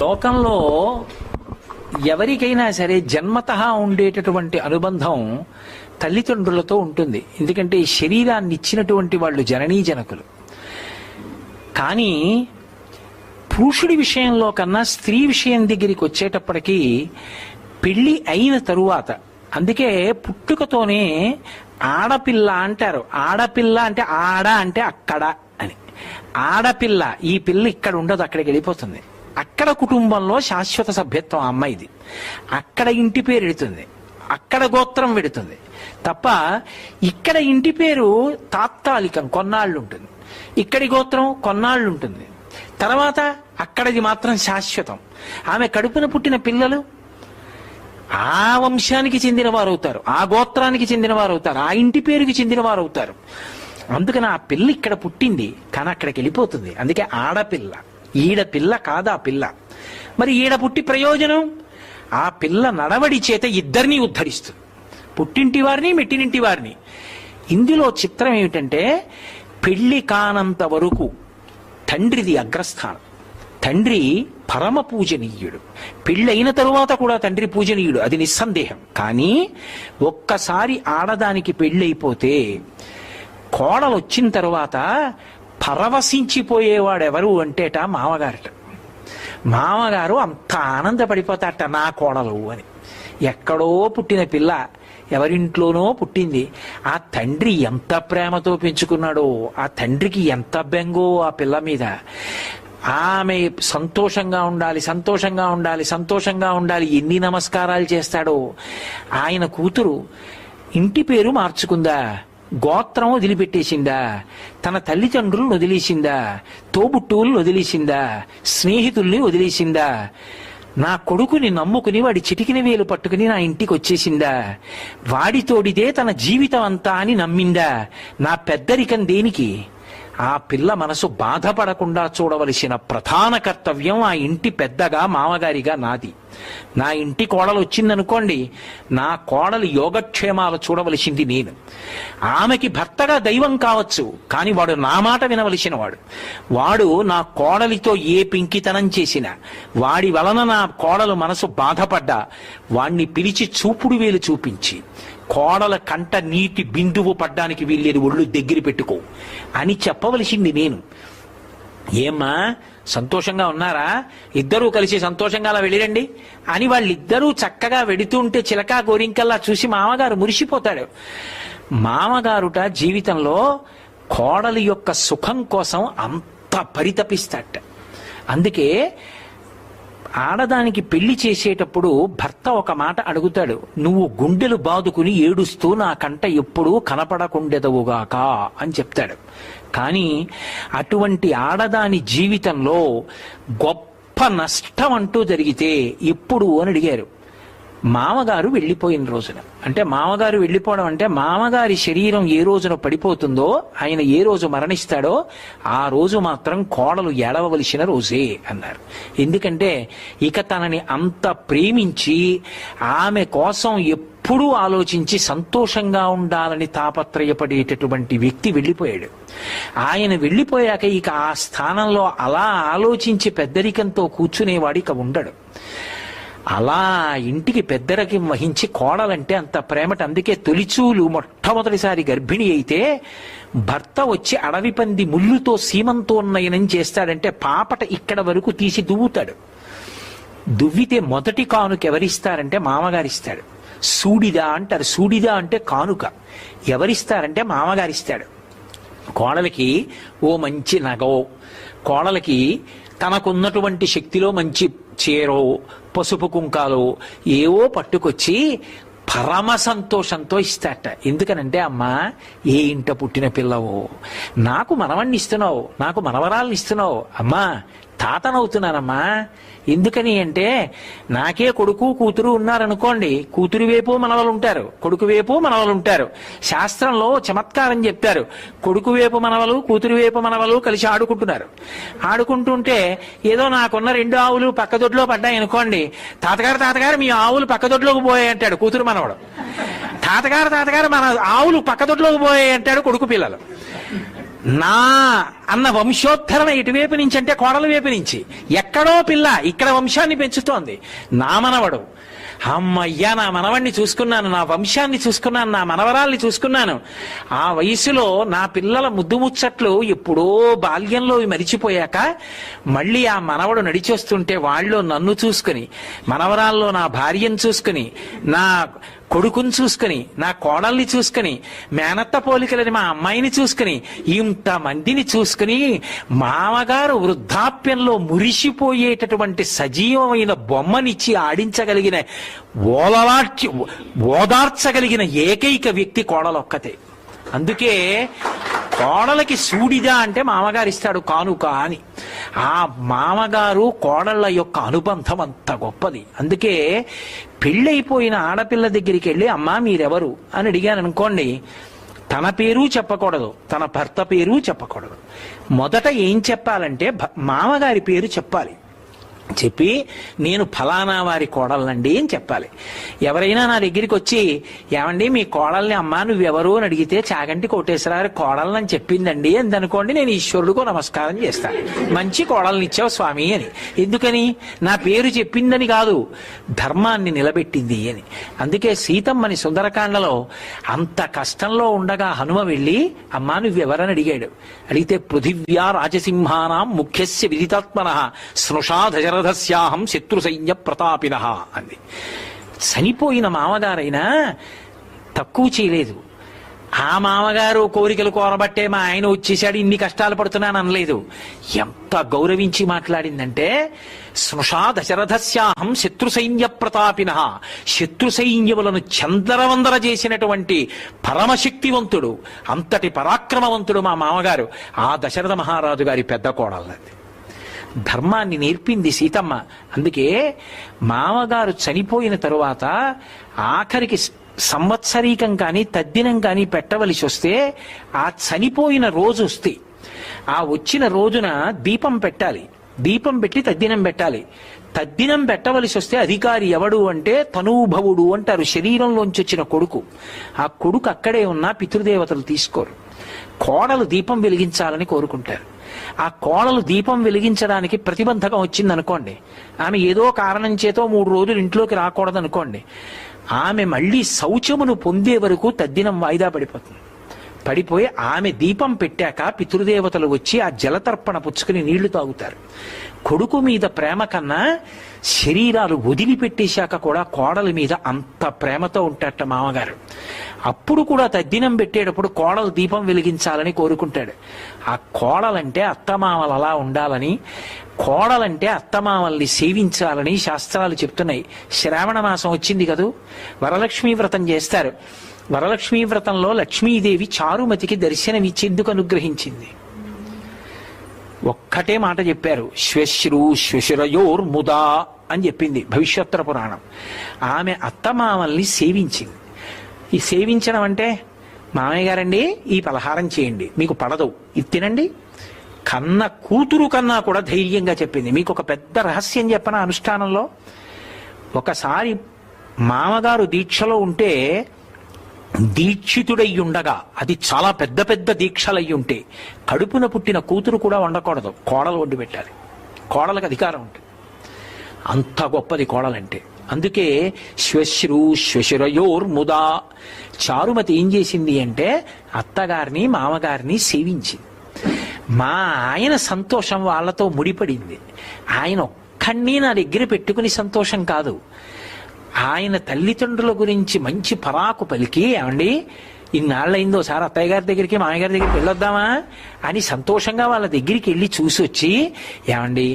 లోకంలో ఎవరికైనా సరే జన్మతః ఉండేటటువంటి అనుబంధం తల్లిదండ్రులతో ఉంటుంది. ఎందుకంటే శరీరాన్ని ఇచ్చినటువంటి వాళ్ళు జననీ జనకులు. కానీ పురుషుడి విషయంలో కన్నా స్త్రీ విషయం దగ్గరికి వచ్చేటప్పటికీ పెళ్లి అయిన తరువాత, అందుకే పుట్టుకతోనే ఆడపిల్ల అంటారు. ఆడపిల్ల అంటే ఆడ అంటే అక్కడ అని. ఆడపిల్ల, ఈ పిల్ల ఇక్కడ ఉండదు, అక్కడికి వెళ్ళిపోతుంది. అక్కడ కుటుంబంలో శాశ్వత సభ్యత్వం అమ్మాయిది. అక్కడ ఇంటి పేరు ఎడుతుంది, అక్కడ గోత్రం పెడుతుంది తప్ప ఇక్కడ ఇంటి పేరు తాత్కాలికం, కొన్నాళ్ళు ఉంటుంది. ఇక్కడి గోత్రం కొన్నాళ్ళు ఉంటుంది, తర్వాత అక్కడిది మాత్రం శాశ్వతం. ఆమె కడుపున పుట్టిన పిల్లలు ఆ వంశానికి చెందిన వారు అవుతారు, ఆ గోత్రానికి చెందిన వారు అవుతారు, ఆ ఇంటి పేరుకి చెందిన వారు అవుతారు. అందుకని ఆ పిల్ల ఇక్కడ పుట్టింది కానీ అక్కడికి వెళ్ళిపోతుంది. అందుకే ఆడపిల్ల, ఈడ పిల్ల కాదు ఆ పిల్ల. మరి ఈడ పుట్టి ప్రయోజనం, ఆ పిల్ల నడవడి చేత ఇద్దరినీ ఉద్ధరిస్తుంది, పుట్టింటి వారిని మెట్టినింటి వారిని. ఇందులో చిత్రం ఏమిటంటే పెళ్లి కానంత వరకు తండ్రిది అగ్రస్థానం. తండ్రి పరమ పూజనీయుడు. పెళ్ళైన తరువాత కూడా తండ్రి పూజనీయుడు, అది నిస్సందేహం. కానీ ఒక్కసారి ఆడదానికి పెళ్ళైపోతే కోడలు వచ్చిన తరువాత పరవశించిపోయేవాడెవరు అంటేట మామగారట. మామగారు అంత ఆనందపడిపోతాట, నా కోడలు అని. ఎక్కడో పుట్టిన పిల్ల ఎవరింట్లోనో పుట్టింది. ఆ తండ్రి ఎంత ప్రేమతో పెంచుకున్నాడో, ఆ తండ్రికి ఎంత బెంగో ఆ పిల్ల మీద. ఆమె సంతోషంగా ఉండాలి, సంతోషంగా ఉండాలి, సంతోషంగా ఉండాలి, ఎన్ని నమస్కారాలు చేస్తాడో. ఆయన కూతురు ఇంటి పేరు మార్చుకుందా, గోత్రం వదిలిపెట్టేసిందా, తన తల్లిదండ్రులను వదిలేసిందా, తోబుట్టువులను వదిలేసిందా, స్నేహితుల్ని వదిలేసిందా, నా కొడుకుని నమ్ముకుని వాడి చిటికిన వేలు పట్టుకుని నా ఇంటికి వచ్చేసిందా, వాడితోడిదే తన జీవితం అంతా అని నమ్మిందా. నా పెద్దరికం దేనికి? ఆ పిల్ల మనసు బాధపడకుండా చూడవలసిన ప్రధాన కర్తవ్యం ఆ ఇంటి పెద్దగా, మామగారిగా నాది. నా ఇంటి కోడలు వచ్చిందనుకోండి, నా కోడలు యోగక్షేమాలు చూడవలసింది నేను. ఆమెకి భర్తగా దైవం కావచ్చు, కానీ వాడు నా మాట వినవలసిన వాడు. వాడు నా కోడలితో ఏ పింకితనం చేసినా, వాడి వలన నా కోడలు మనసు బాధపడ్డా, వాణ్ణి పిలిచి చూపుడు వేలు చూపించి, కోడల కంట నీటి బిందువు పడ్డానికి వీల్లేదు, ఒళ్ళు దగ్గర పెట్టుకో అని చెప్పవలసింది నేను. ఏమ్మా సంతోషంగా ఉన్నారా, ఇద్దరూ కలిసి సంతోషంగా అలా వెళ్ళిరండి అని వాళ్ళిద్దరూ చక్కగా వెడుతుంటే చిలకా గోరింకల్లా చూసి మామగారు మురిసిపోతాడు. మామగారుట జీవితంలో కోడలి యొక్క సుఖం కోసం అంత పరితపిస్తాట. అందుకే ఆడదానికి పెళ్లి చేసేటప్పుడు భర్త ఒక మాట అడుగుతాడు, నువ్వు గుండెలు బాదుకుని ఏడుస్తూ నా కంట ఎప్పుడూ కనపడకుండెదవుగాక అని చెప్తాడు. కానీ అటువంటి ఆడదాని జీవితంలో గొప్ప నష్టం అంటూ జరిగితే ఎప్పుడు అని అడిగారు. మామగారు వెళ్ళిపోయిన రోజున, అంటే మామగారు వెళ్ళిపోవడం అంటే మామగారి శరీరం ఏ రోజున పడిపోతుందో, ఆయన ఏ రోజు మరణిస్తాడో ఆ రోజు మాత్రం కోడలు ఏడవలసిన రోజే అన్నారు. ఎందుకంటే ఇక తనని అంత ప్రేమించి ఆమె కోసం ఎప్పుడూ ఆలోచించి సంతోషంగా ఉండాలని తాపత్రయపడేటటువంటి వ్యక్తి వెళ్ళిపోయాడు. ఆయన వెళ్ళిపోయాక ఇక ఆ స్థానంలో అలా ఆలోచించి పెద్దరికంతో కూర్చునేవాడు ఇక ఉండడు. అలా ఇంటికి పెద్దరికం వహించి కోడలంటే అంత ప్రేమట. అందుకే తొలిచూలు మొట్టమొదటిసారి గర్భిణి అయితే భర్త వచ్చి అడవి పంది ముళ్ళుతో సీమంతో ఉన్నయనం చేస్తాడంటే పాపట ఇక్కడ వరకు తీసి దువ్వుతాడు. దువ్వితే మొదటి కానుక ఎవరిస్తారంటే మామగారిస్తాడు. సూడిదా అంటారు, సూడిదా అంటే కానుక. ఎవరిస్తారంటే మామగారిస్తాడు. కోడలికి ఓ మంచి నగో, కోడలికి తనకున్నటువంటి శక్తిలో మంచి చీరో పసుపు కుంకాలు ఏవో పట్టుకొచ్చి పరమ సంతోషంతో ఇస్తాట. ఎందుకనంటే అమ్మా ఏ ఇంట పుట్టిన పిల్లవో, నాకు మనవణ్ణి ఇస్తున్నావు, నాకు మనవరాల్ని ఇస్తున్నావు, అమ్మా తాతనవుతున్నానమ్మా. ఎందుకని అంటే నాకే కొడుకు కూతురు ఉన్నారనుకోండి, కూతురు వైపు మనవలు ఉంటారు, కొడుకు వైపు మనవలు ఉంటారు. శాస్త్రంలో చమత్కారం చెప్తారు, కొడుకు వైపు మనవలు కూతురు వైపు మనవలు కలిసి ఆడుకుంటున్నారు. ఆడుకుంటుంటే ఏదో నాకున్న 2 ఆవులు పక్కదొడ్లో పడ్డాయి అనుకోండి, తాతగారు మీ ఆవులు పక్కదొడ్లోకి పోయాయి అంటాడు కూతురు మనవడు. తాతగారు మన ఆవులు పక్కదొడ్లోకి పోయాయి అంటాడు కొడుకు పిల్లలు. నా అన్న వంశోద్ధరణ ఎటువైపు నుంచి అంటే కోడల వైపు నుంచి. ఎక్కడో పిల్ల ఇక్కడ వంశాన్ని పెంచుతోంది. నా మనవడు, అమ్మయ్యా నా మనవణ్ణి చూసుకున్నాను, నా వంశాన్ని చూసుకున్నాను, నా మనవరాల్ని చూసుకున్నాను. ఆ వయసులో నా పిల్లల ముద్దు ముచ్చట్లు ఎప్పుడో బాల్యంలో మరిచిపోయాక మళ్ళీ ఆ మనవడు నడిచొస్తుంటే వాళ్ళలో నన్ను చూసుకుని, మనవరాల్లో నా భార్యను చూసుకుని, నా కొడుకుని చూసుకుని, నా కోడల్ని చూసుకుని, మేనత్త పోలికలని మా అమ్మాయిని చూసుకుని, ఇంతమందిని చూసుకుని మామగారు వృద్ధాప్యంలో మురిసిపోయేటటువంటి సజీవమైన బొమ్మనిచ్చి ఆడించగలిగిన, ఓదార్చగలిగిన ఏకైక వ్యక్తి కోడలొక్కతే. అందుకే కోడలకి సూడిదా అంటే మామగారు ఇస్తాడు కానుక అని. ఆ మామగారు కోడళ్ళ యొక్క అనుబంధం అంత గొప్పది. అందుకే పెళ్ళైపోయిన ఆడపిల్ల దగ్గరికి వెళ్ళి అమ్మా మీరెవరు అని అడిగాను అనుకోండి, తన పేరు చెప్పకూడదు, తన భర్త పేరు చెప్పకూడదు. మొదట ఏం చెప్పాలంటే మామగారి పేరు చెప్పాలి. చెప్పి నేను ఫలానా వారి కోడళ్ళండి అని చెప్పాలి. ఎవరైనా నా దగ్గరికి వచ్చి ఏమండి మీ కోడల్ని అమ్మా నువ్వెవరు అని అడిగితే చాగంటి కోటేశ్వరరావు కోడళ్ళని చెప్పిందండి అని అనుకోండి, నేను ఈశ్వరుడికో నమస్కారం చేస్తాను, మంచి కోడల్ని ఇచ్చావు స్వామి అని. ఎందుకని? నా పేరు చెప్పిందని కాదు, ధర్మాన్ని నిలబెట్టింది అని. అందుకే సీతమ్మని సుందరకాండలో అంత కష్టంలో ఉండగా హనుమ వెళ్ళి అమ్మా నువ్వెవరని అడిగాడు. అడిగితే పృథివ్యా రాజసింహానాం ముఖ్యస్య విదితాత్మనః స్నుషా దశరథస్యాహం శత్రు సైన్య ప్రతాపినః అంది. చనిపోయిన మామగారైనా తక్కువ చేయలేదు. ఆ మామగారు కోరికలు కోరబట్టే మా ఆయన వచ్చేసాడు ఇన్ని కష్టాలు పడుతున్నాను అనలేదు. ఎంత గౌరవించి మాట్లాడిందంటే స్నుషా దశరథస్యాహం శత్రు సైన్య ప్రతాపినః, శత్రు సైన్యములను చందరవందర చేసినటువంటి పరమశక్తివంతుడు, అంతటి పరాక్రమవంతుడు మా మామగారు. ఆ దశరథ మహారాజు గారి పెద్ద కోడళ్ళది. ధర్మాన్ని నేర్పింది సీతమ్మ. అందుకే మామగారు చనిపోయిన తరువాత ఆఖరికి సంవత్సరీకం కానీ తద్దినం కానీ పెట్టవలసి వస్తే ఆ చనిపోయిన రోజు వస్తే ఆ వచ్చిన రోజున దీపం పెట్టాలి. దీపం పెట్టి తద్దినం పెట్టాలి. తద్దినం పెట్టవలసి వస్తే అధికారి ఎవడు అంటే తనూభవుడు అంటారు, శరీరంలోంచి వచ్చిన కొడుకు. ఆ కొడుకు అక్కడే ఉన్న పితృదేవతలు తీసుకోరు. కోడలు దీపం వెలిగించాలని కోరుకుంటారు. ఆ కోడలు దీపం వెలిగించడానికి ప్రతిబంధకం వచ్చిందనుకోండి, ఆమె ఏదో కారణం చేతో 3 రోజులు ఇంట్లోకి రాకూడదనుకోండి, ఆమె మళ్ళీ శౌచమును పొందే వరకు తద్దినం వాయిదా పడిపోతుంది. పడిపోయి ఆమె దీపం పెట్టాక పితృదేవతలు వచ్చి ఆ జలతర్పణ పుచ్చుకుని నీళ్లు తాగుతారు. కొడుకు మీద ప్రేమ కన్నా శరీరాలు వదిలిపెట్టేశాక కూడా కోడలి మీద అంత ప్రేమతో ఉంటాట మామగారు. అప్పుడు కూడా తద్దినం పెట్టేటప్పుడు కోడలు దీపం వెలిగించాలని కోరుకుంటాడు. ఆ కోడలంటే అత్తమామలు అలా ఉండాలని, కోడలంటే అత్తమామల్ని సేవించాలని శాస్త్రాలు చెప్తున్నాయి. శ్రావణ మాసం వచ్చింది కదూ, వరలక్ష్మీ వ్రతం చేస్తారు. వరలక్ష్మీ వ్రతంలో లక్ష్మీదేవి చారుమతికి దర్శనమిచ్చేందుకు అనుగ్రహించింది. ఒక్కటే మాట చెప్పారు, శ్వశ్రు శ్వశురయోర్ముదా అని చెప్పింది భవిష్యోత్తర పురాణం. ఆమె అత్తమామల్ని సేవించింది. ఈ సేవించడం అంటే మామయ్య గారండి ఈ పలహారం చేయండి, మీకు పడదు, ఇది తినండి, కన్న కూతురు కన్నా కూడా ధైర్యంగా చెప్పింది. మీకు ఒక పెద్ద రహస్యం చెప్పన అనుష్ఠానంలో. ఒకసారి మామగారు దీక్షలో ఉంటే దీక్షితుడై ఉండగా, అది చాలా పెద్ద పెద్ద దీక్షలయ్యి ఉంటే కడుపున పుట్టిన కూతురు కూడా వండకూడదు, కోడలు వండి పెట్టాలి. కోడలకు అధికారం ఉంటుంది. అంత గొప్పది కోడలంటే. అందుకే శ్వశ్రు శ్వశురయోర్ముదా. చారుమతి ఏం చేసింది అంటే అత్తగారిని మామగారిని సేవించింది. మా ఆయన సంతోషం వాళ్ళతో ముడిపడింది. ఆయన ఒక్కడిని నా దగ్గర పెట్టుకుని సంతోషం కాదు, ఆయన తల్లిదండ్రుల గురించి మంచి పరాకు పలికి, ఏమండి ఇన్నాళ్ళైందో సార్ అత్తయ్య గారి దగ్గరికి మామయ్య గారి దగ్గరికి వెళ్ళొద్దామా అని సంతోషంగా వాళ్ళ దగ్గరికి వెళ్ళి చూసి వచ్చి, ఏమండి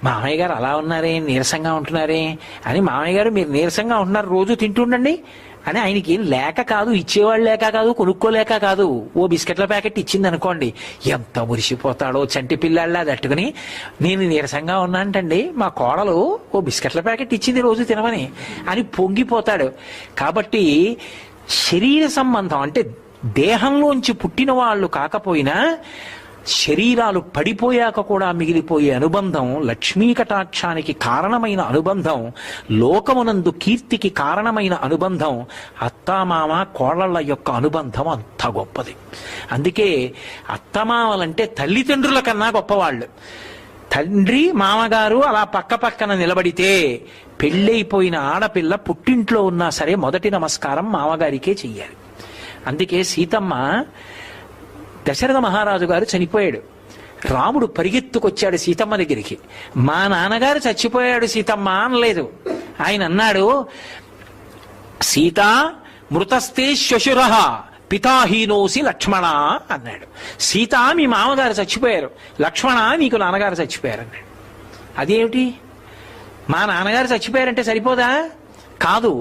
మామయ్య గారు అలా ఉన్నారే, నీరసంగా ఉంటున్నారే అని, మామయ్య గారు మీరు నీరసంగా ఉంటున్నారు రోజు తింటుండండి అని. ఆయనకి ఏం లేక కాదు, ఇచ్చేవాళ్ళు లేక కాదు, కొనుక్కోలేక కాదు. ఓ బిస్కెట్ల ప్యాకెట్ ఇచ్చింది అనుకోండి, ఎంత మురిసిపోతాడో చంటి పిల్లాళ్ళ తట్టుకుని. నేను నీరసంగా ఉన్నానంటండి, మా కోడలు ఓ బిస్కెట్ల ప్యాకెట్ ఇచ్చింది రోజు తినమని అని పొంగిపోతాడు. కాబట్టి శరీర సంబంధం అంటే దేహంలోంచి పుట్టిన వాళ్ళు కాకపోయినా శరీరాలు పడిపోయాక కూడా మిగిలిపోయే అనుబంధం, లక్ష్మీ కటాక్షానికి కారణమైన అనుబంధం, లోకమునందు కీర్తికి కారణమైన అనుబంధం, అత్తామామ కోడళ్ల యొక్క అనుబంధం అంత గొప్పది. అందుకే అత్తమామలంటే తల్లిదండ్రుల కన్నా గొప్పవాళ్ళు. తండ్రి మామగారు అలా పక్క పక్కన నిలబడితే పెళ్ళైపోయిన ఆడపిల్ల పుట్టింట్లో ఉన్నా సరే మొదటి నమస్కారం మామగారికే చెయ్యాలి. అందుకే సీతమ్మ, దశరథ మహారాజు గారు చనిపోయాడు, రాముడు పరిగెత్తుకొచ్చాడు సీతమ్మ దగ్గరికి. మా నాన్నగారు చచ్చిపోయాడు సీతమ్మ అనలేదు. ఆయన అన్నాడు, సీతా మృతస్తే శ్వశురః పితాహీనోసి లక్ష్మణ అన్నాడు. సీత, మీ మామగారు చచ్చిపోయారు, లక్ష్మణ నీకు నాన్నగారు చచ్చిపోయారు అన్నాడు. అదేమిటి, మా నాన్నగారు చచ్చిపోయారంటే సరిపోదా? కాదు,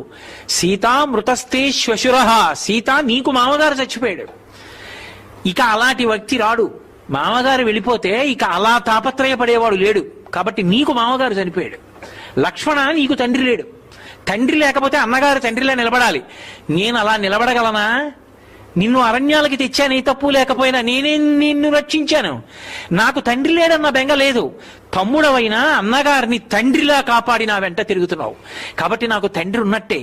సీతా మృతస్తే శ్వశురః, సీత నీకు మామగారు చచ్చిపోయాడు. ఇక అలాంటి వ్యక్తి రాడు. మామగారు వెళ్ళిపోతే ఇక అలా తాపత్రయపడేవాడు లేడు. కాబట్టి నీకు మామగారు చనిపోయాడు. లక్ష్మణ, నీకు తండ్రి లేడు. తండ్రి లేకపోతే అన్నగారు తండ్రిలా నిలబడాలి. నేను అలా నిలబడగలనా? నిన్ను అరణ్యాలకి తెచ్చాను, ఏ తప్పు లేకపోయినా నేనే నిన్ను రక్షించాను. నాకు తండ్రి లేడన్న బెంగ లేదు. తమ్ముడవైనా అన్నగారిని తండ్రిలా కాపాడి నా వెంట తిరుగుతున్నావు. కాబట్టి నాకు తండ్రి ఉన్నట్టే.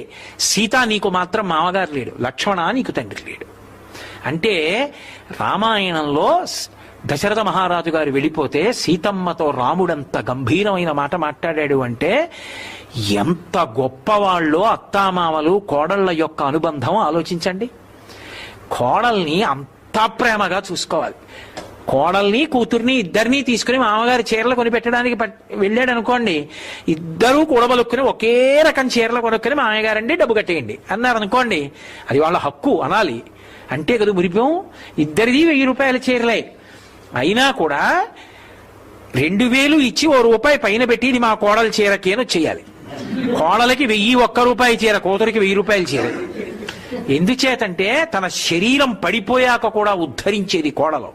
సీత, నీకు మాత్రం మామగారు లేడు. లక్ష్మణ, నీకు తండ్రి లేడు. అంటే రామాయణంలో దశరథ మహారాజు గారు వెళ్ళిపోతే సీతమ్మతో రాముడంత గంభీరమైన మాట మాట్లాడాడు అంటే ఎంత గొప్పవాళ్ళో అత్తామామలు కోడళ్ల యొక్క అనుబంధం ఆలోచించండి. కోడల్ని అంత ప్రేమగా చూసుకోవాలి. కోడల్ని కూతుర్ని ఇద్దరినీ తీసుకుని మామగారి చీరలు కొనిపెట్టడానికి వెళ్ళాడు అనుకోండి, ఇద్దరూ కూడబలుక్కుని ఒకే రకం చీరలు కొనుక్కుని మామయ్యగారండి డబ్బు కట్టేయండి అన్నారు అనుకోండి, అది వాళ్ళ హక్కు అనాలి. అంటే కదా మురిపం. ఇద్దరిది 1000 రూపాయల చీరలే అయినా కూడా 2000 ఇచ్చి ₹1 పైన పెట్టి ఇది మా కోడల చీరకేనో చెయ్యాలి. కోడలకి 1001 రూపాయి చీర, కూతురికి 1000 రూపాయల చీర. ఎందుచేతంటే తన శరీరం పడిపోయాక కూడా ఉద్ధరించేది కోడలు,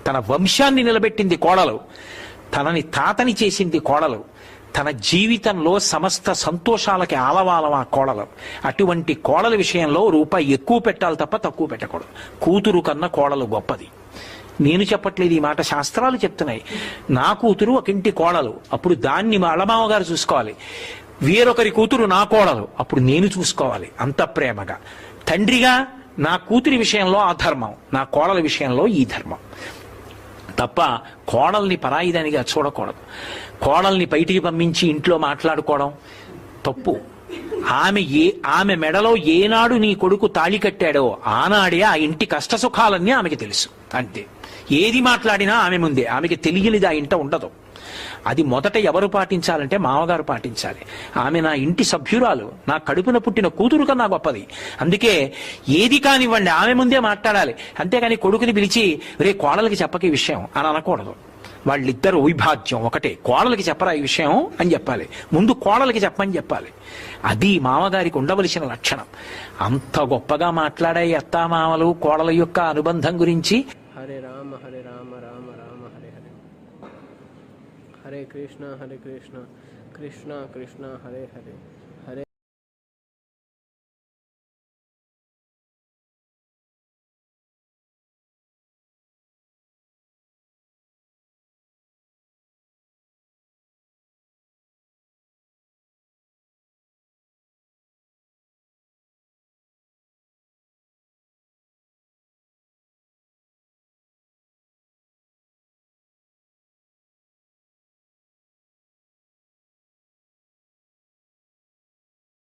తన వంశాన్ని నిలబెట్టింది కోడలు, తనని తాతని చేసింది కోడలు, తన జీవితంలో సమస్త సంతోషాలకి ఆలవాలం ఆ కోడలు. అటువంటి కోడల విషయంలో రూపాయి ఎక్కువ పెట్టాలి తప్ప తక్కువ పెట్టకూడదు. కూతురు కన్నా కోడలు గొప్పది. నేను చెప్పట్లేదు ఈ మాట, శాస్త్రాలు చెప్తున్నాయి. నా కూతురు ఒక ఇంటి కోడలు, అప్పుడు దాన్ని మా అలమావగారు చూసుకోవాలి. వేరొకరి కూతురు నా కోడలు, అప్పుడు నేను చూసుకోవాలి అంత ప్రేమగా. తండ్రిగా నా కూతురి విషయంలో ఆ ధర్మం, నా కోడల విషయంలో ఈ ధర్మం తప్ప కోడల్ని పరాయిదానిగా చూడకూడదు. కోడల్ని బయటికి పంపించి ఇంట్లో మాట్లాడుకోవడం తప్పు. ఆమె మెడలో ఏనాడు నీ కొడుకు తాళి కట్టాడో ఆనాడే ఆ ఇంటి కష్టసుఖాలన్నీ ఆమెకి తెలుసు. అంతే. ఏది మాట్లాడినా ఆమె ముందే, ఆమెకి తెలియనిది ఆ ఇంట ఉండదు. అది మొదట ఎవరు పాటించాలంటే మామగారు పాటించాలి. ఆమె నా ఇంటి సభ్యురాలు, నా కడుపున పుట్టిన కూతురు కన్నా గొప్పది. అందుకే ఏది కానివ్వండి ఆమె ముందే మాట్లాడాలి. అంతేగాని కొడుకుని పిలిచి రే కోడలికి చెప్పక ఈ విషయం అని అనకూడదు. వాళ్ళిద్దరు వైభాగ్యం ఒకటే. కోడలికి చెప్పరా ఈ విషయం అని చెప్పాలి, ముందు కోడలికి చెప్పని చెప్పాలి. అది మామగారికి ఉండవలసిన లక్షణం. అంత గొప్పగా మాట్లాడే అత్తామామలు కోడల యొక్క అనుబంధం గురించి. హరే రామ హరే రామ రామ రామ హరే హరే, హరే కృష్ణ కృష్ణ కృష్ణ హరే హరే.